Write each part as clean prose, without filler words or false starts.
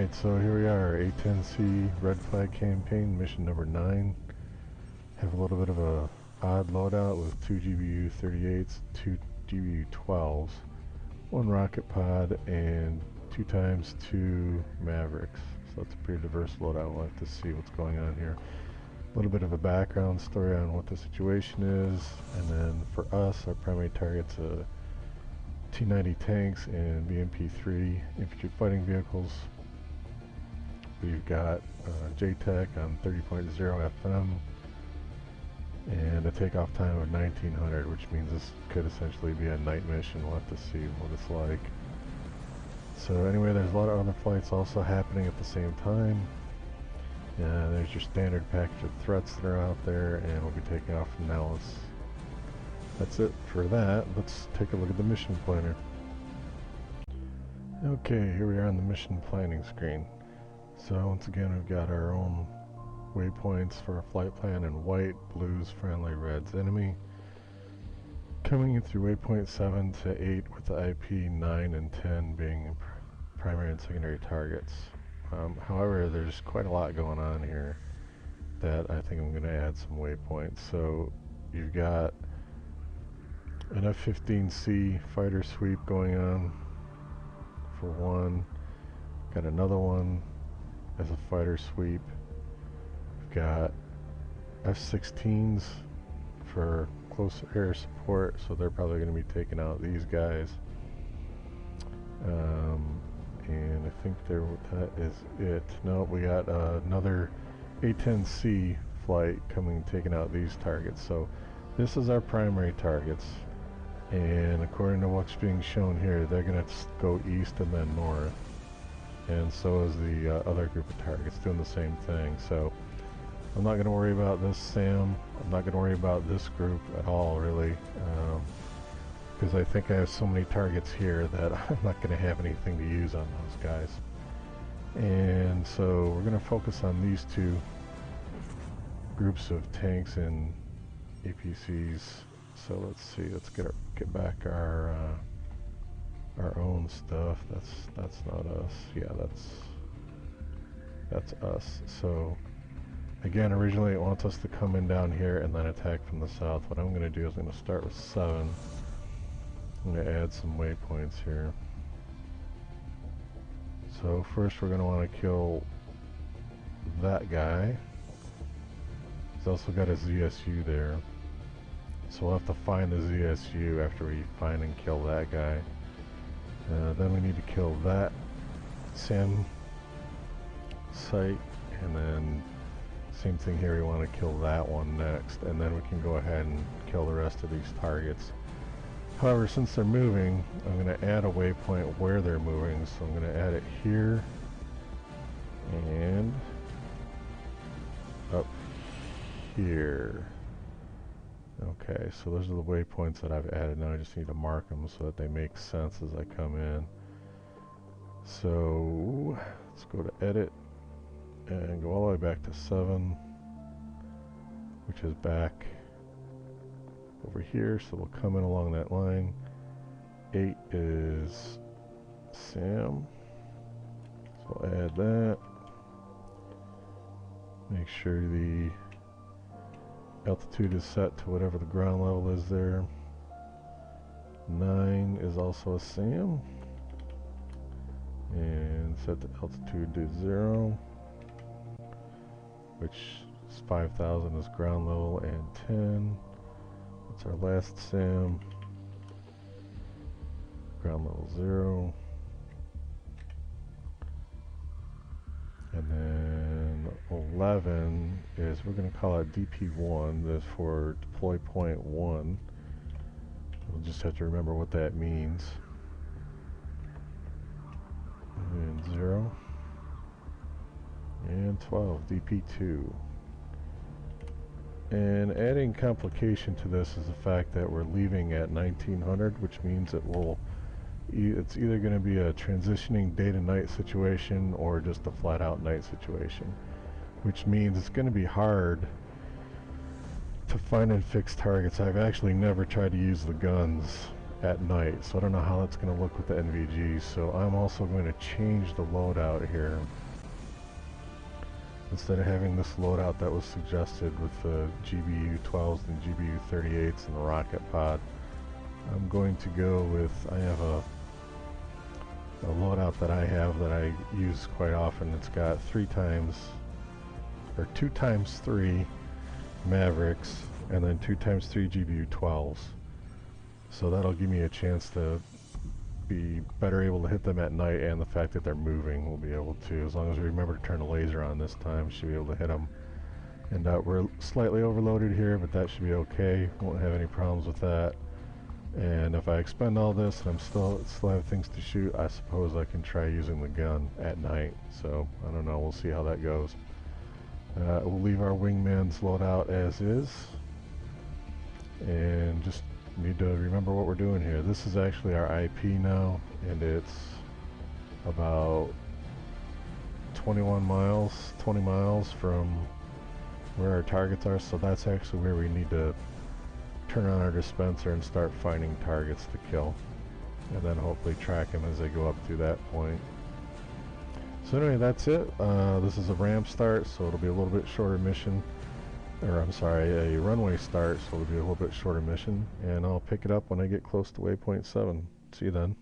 Alright, so here we are, A10C Red Flag Campaign, mission number 9. Have a little bit of a odd loadout with 2 GBU-38s, 2 GBU-12s, 1 rocket pod, and 2 times 2 Mavericks. So it's a pretty diverse loadout. We'll have to see what's going on here. A little bit of a background story on what the situation is, and then for us, our primary target's T-90 tanks and BMP-3 infantry fighting vehicles. We've got JTAC on 30.0 FM and a takeoff time of 1900, which means this could essentially be a night mission. We'll have to see what it's like. So anyway, there's a lot of other flights also happening at the same time. There's your standard package of threats that are out there, and we'll be taking off from Nellis. That's it for that. Let's take a look at the mission planner. Okay, here we are on the mission planning screen. So once again, we've got our own waypoints for our flight plan in white, blues, friendly, reds, enemy. Coming in through waypoint 7 to 8 with the IP 9 and 10 being primary and secondary targets. However, there's quite a lot going on here that I think I'm going to add some waypoints. So you've got an F-15C fighter sweep going on for one. Got another one as a fighter sweep. We've got F-16s for close air support, so they're probably going to be taking out these guys. And I think that is it. No, we got another A10C flight coming, taking out these targets. So this is our primary targets. And according to what's being shown here, they're going to go east and then north. And so is the other group of targets doing the same thing. So I'm not going to worry about this SAM. I'm not going to worry about this group at all, really. Because I think I have so many targets here that I'm not going to have anything to use on those guys. And so we're going to focus on these two groups of tanks and APCs. So let's see, let's get back our own stuff. That's not us. Yeah, that's us. So again, originally it wants us to come in down here and then attack from the south. What I'm going to do is I'm going to start with 7. I'm going to add some waypoints here. So first we're going to want to kill that guy. He's also got a ZSU there. So we'll have to find the ZSU after we find and kill that guy. Then we need to kill that SAM site, and then same thing here, we want to kill that one next, and then we can go ahead and kill the rest of these targets. However, since they're moving, I'm going to add a waypoint where they're moving, so I'm going to add it here and up here. Okay, so those are the waypoints that I've added. Now I just need to mark them so that they make sense as I come in. So let's go to edit and go all the way back to 7, which is back over here, so we'll come in along that line. 8 is SAM, so I'll add that. Make sure the altitude is set to whatever the ground level is there. 9 is also a SAM, and set the altitude to 0, which is 5,000 is ground level, and 10. That's our last SAM. Ground level 0. And then 11 is, we're going to call it DP1. That's for deploy point 1. We'll just have to remember what that means. And 0. And 12, DP2. And adding complication to this is the fact that we're leaving at 1900, which means it's either going to be a transitioning day to night situation or just a flat out night situation, which means it's going to be hard to find and fix targets. I've actually never tried to use the guns at night, so I don't know how that's going to look with the NVG. So I'm also going to change the loadout here. Instead of having this loadout that was suggested with the GBU 12s and GBU 38s and the rocket pod, I'm going to go with, I have a loadout that I have that I use quite often. It's got 2 times 3 Mavericks and then 2 times 3 GBU 12s. So that'll give me a chance to be better able to hit them at night, and the fact that they're moving will be able to, as long as we remember to turn the laser on this time, should be able to hit them. And we're slightly overloaded here, but that should be okay. Won't have any problems with that. And if I expend all this and I'm still have things to shoot, I suppose I can try using the gun at night. So I don't know, we'll see how that goes. We'll leave our wingman's loadout as is, and just need to remember what we're doing here. This is actually our IP now, and it's about 20 miles from where our targets are, so that's actually where we need to turn on our dispenser and start finding targets to kill, and then hopefully track them as they go up through that point. So anyway, that's it. This is a ramp start, so it'll be a little bit shorter mission. Or I'm sorry, a runway start, so it'll be a little bit shorter mission, and I'll pick it up when I get close to waypoint 7. See you then.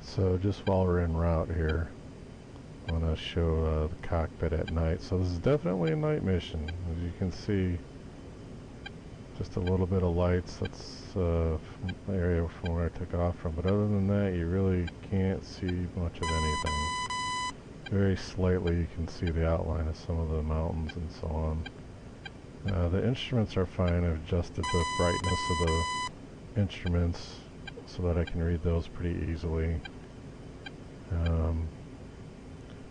So just while we're en route here, I want to show the cockpit at night. So this is definitely a night mission. As you can see, just a little bit of lights. That's the area from where I took off from. But other than that, you really can't see much of anything. Very slightly you can see the outline of some of the mountains and so on. The instruments are fine. I've adjusted the brightness of the instruments so that I can read those pretty easily.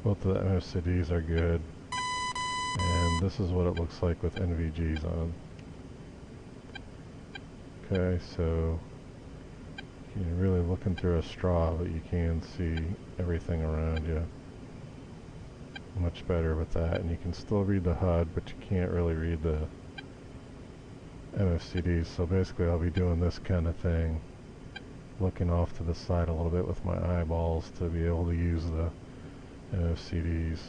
Both of the MFCDs are good, and this is what it looks like with NVGs on. Okay, so you're really looking through a straw, but you can see everything around you much better with that, and you can still read the HUD, but you can't really read the MFCDs. So basically I'll be doing this kind of thing, looking off to the side a little bit with my eyeballs to be able to use the MFCDs.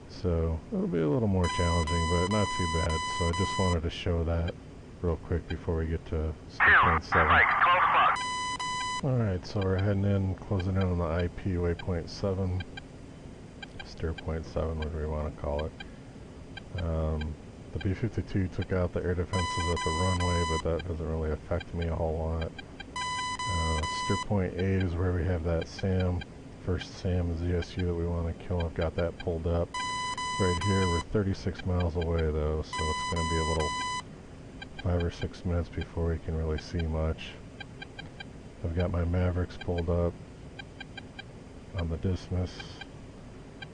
So it'll be a little more challenging, but not too bad. So I just wanted to show that real quick before we get to waypoint 7. Alright, so we're heading in, closing in on the IP waypoint 7. Steer point 7, whatever we want to call it. The B-52 took out the air defenses at the runway, but that doesn't really affect me a whole lot. Steer point 8 is where we have that SAM, first SAM ZSU that we want to kill. I've got that pulled up. Right here, we're 36 miles away though, so it's going to be a little 5 or 6 minutes before we can really see much. I've got my Mavericks pulled up on the Dismiss,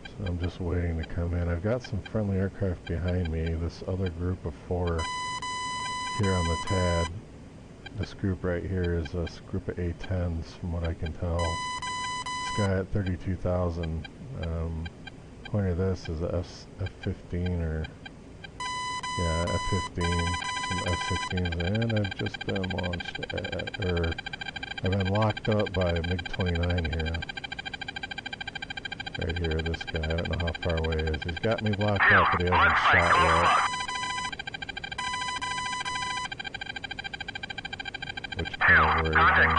so I'm just waiting to come in. I've got some friendly aircraft behind me. This other group of 4 here on the TAD. This group right here is a group of A10s from what I can tell. This guy at 32,000. Point of this is a F-15 or, yeah, F-15, some F-16s, and I've just been launched, I've been locked up by a MiG-29 here. Right here, this guy, I don't know how far away he is. He's got me locked up, but he hasn't shot yet. Which kind of worries me.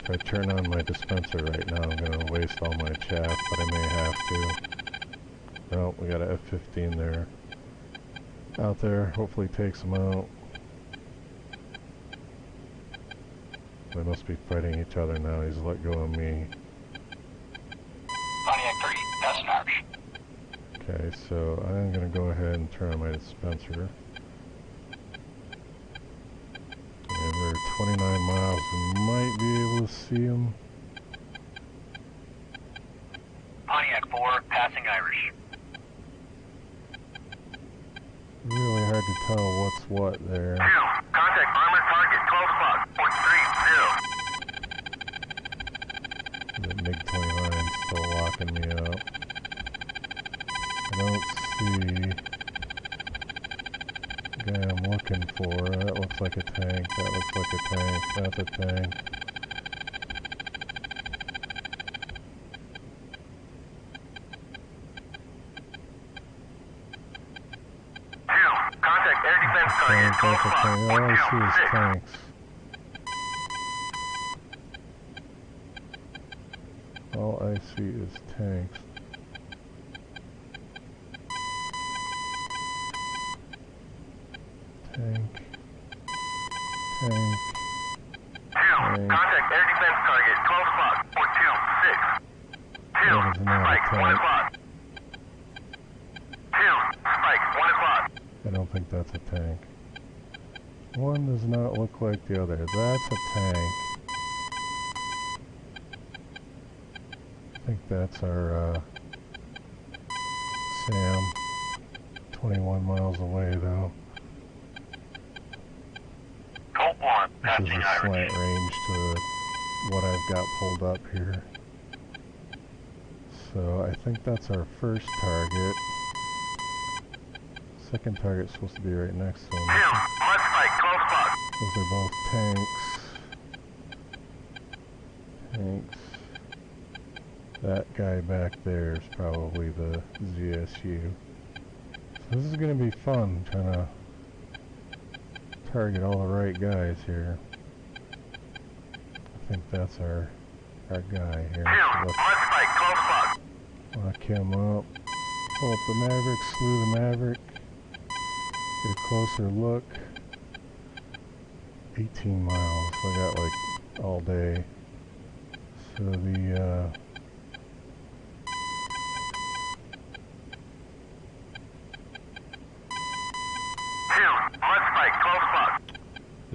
If I turn on my dispenser right now, I'm going to waste all my chaff, but I may have to. No, we got an F-15 there. Out there, hopefully takes him out. They must be fighting each other now. He's let go of me. Pontiac 3, that's an arch. Okay, so I'm going to go ahead and turn on my dispenser. And we're 29 miles. We might be able to see him. Pontiac 4, passing Irish. hard to tell what's what there. 2. Contact armored target, 12 o'clock, port 30. The MiG-29 is still locking me up. I don't see the guy I'm looking for. That looks like a tank. That looks like a tank. That's a tank. All I see is tanks. All I see is tanks. Tank. Tank. 2. Contact air defense target, 12 o'clock, port 2, 6. 2. Spike, 1 o'clock. 2. Spike, 1 o'clock. I don't think that's a tank. One does not look like the other. That's a tank. I think that's our Sam. 21 miles away though. This is a slant range to what I've got pulled up here. So I think that's our first target. Second target's supposed to be right next to him. Those are both tanks. Tanks. That guy back there is probably the ZSU. So this is going to be fun, trying to target all the right guys here. I think that's our guy here. So let's lock him up. Pull up the Maverick, slew the Maverick. Get a closer look. 18 miles. I got like all day. So the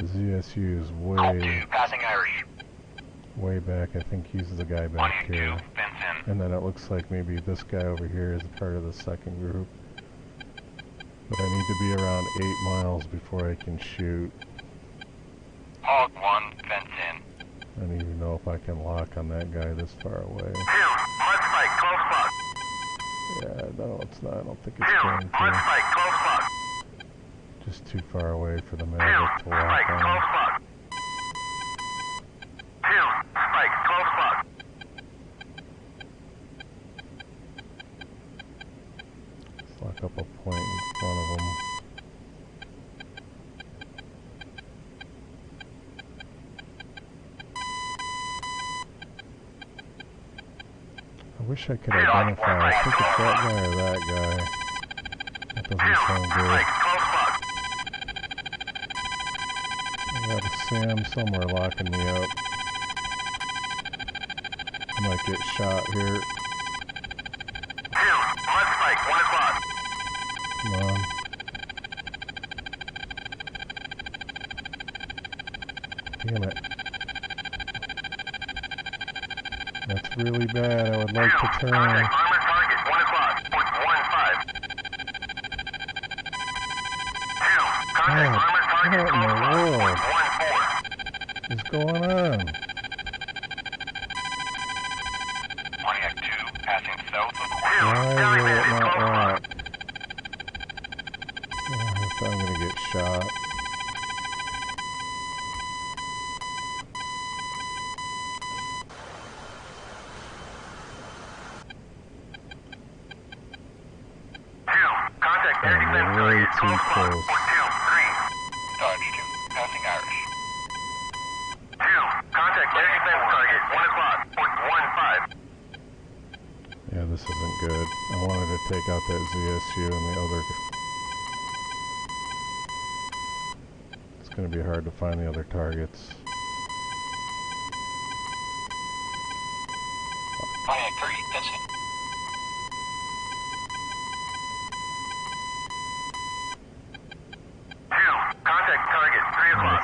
ZSU is way back. I think he's the guy back here. And then it looks like maybe this guy over here is a part of the second group. But I need to be around 8 miles before I can shoot. Hog 1, fence in. I don't even know if I can lock on that guy this far away. 2. Mud spike, 12 o'clock. Yeah, no, it's not. I don't think it's going to. Mud spike, 12 o'clock. Just too far away for the Maverick to lock on. 12 o'clock. 2. Spike, 12 o'clock. Let's lock up a point in front of them. I wish I could identify. I think it's that guy or that guy. That doesn't sound good. I got a Sam somewhere locking me up. I might get shot here. 2. Mud spike, 1 o'clock. Come on. Damn it. That's really bad. I would like to turn. Armored target, 1 o'clock, port 1-5. 2. Contact armored target, 12 o'clock, port 1-4. What's going on? Pontiac 2, passing south of Why will it not lock? I'm gonna get shot. Way too close. Dodge 2, passing Irish. 2. Contact air defense target, 1 o'clock, port 1-5. Yeah, this isn't good. I wanted to take out that ZSU and the other. It's going to be hard to find the other targets. Pontiac 3, fencing.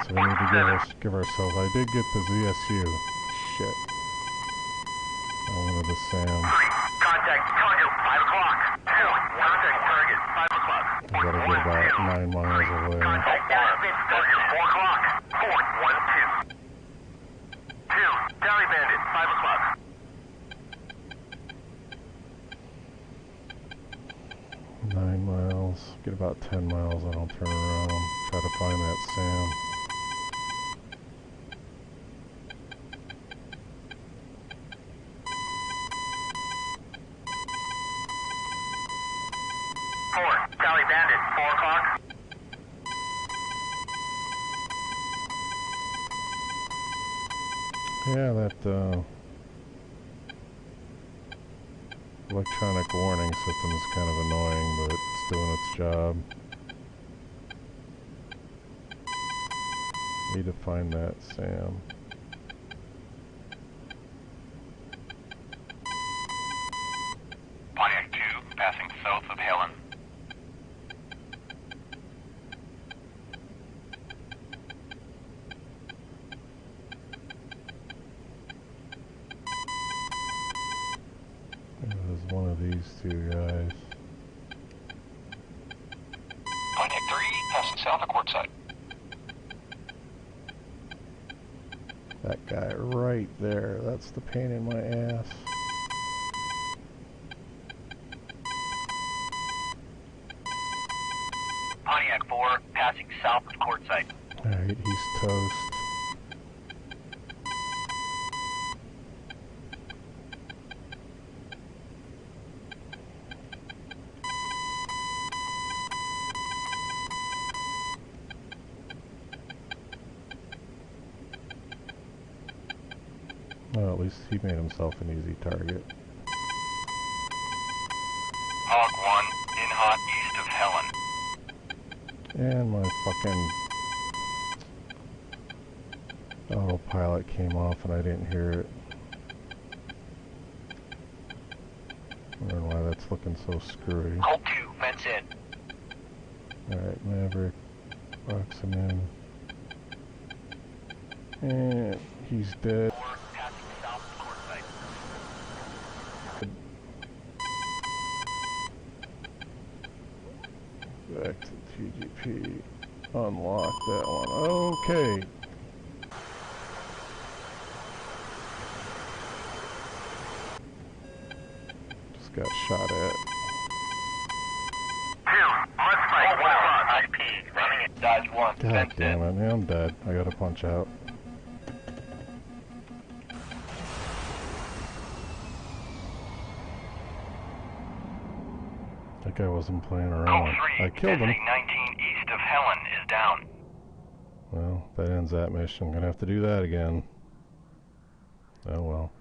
So we need to give ourselves. I did get the ZSU. Shit. I wanted the Sam. 3. Contact target, 5 o'clock. 2. Contact target, 5 o'clock. I gotta get about 9 miles away. Contact Dallas Target 4 o'clock. 412. 2, Tally Bandit, 5 o'clock. Get about 10 miles and I'll turn around, try to find that Sam. Tally Bandit, 4 o'clock. Yeah, that electronic warning system is kind of annoying, but it's doing its job. Need to find that Sam. Pontiac 2, passing south of Helen. There's one of these two guys. Pontiac 3, passing south of Quartzsite. That guy right there, that's the pain in my ass. Pontiac 4, passing south of Quartzsite. Alright, he's toast. Well, at least he made himself an easy target. Hog 1, in hot east of Helen. And my fucking autopilot came off and I didn't hear it. Wondering why that's looking so screwy. Hull 2, fence in. Alright, Maverick, box him in. And he's dead. 4, passing south of Quartzsite. Back to TGP. Unlock that one. Okay. Just got shot at. 2, Mustang, 1 o'clock. IP, running at Dodge 1, God fence damn in. it, man, I'm dead. I gotta punch out. That guy wasn't playing Hull around. 3, I killed him. passing 19 east of Helen is down. Well, that ends that mission. I'm gonna have to do that again. Oh well.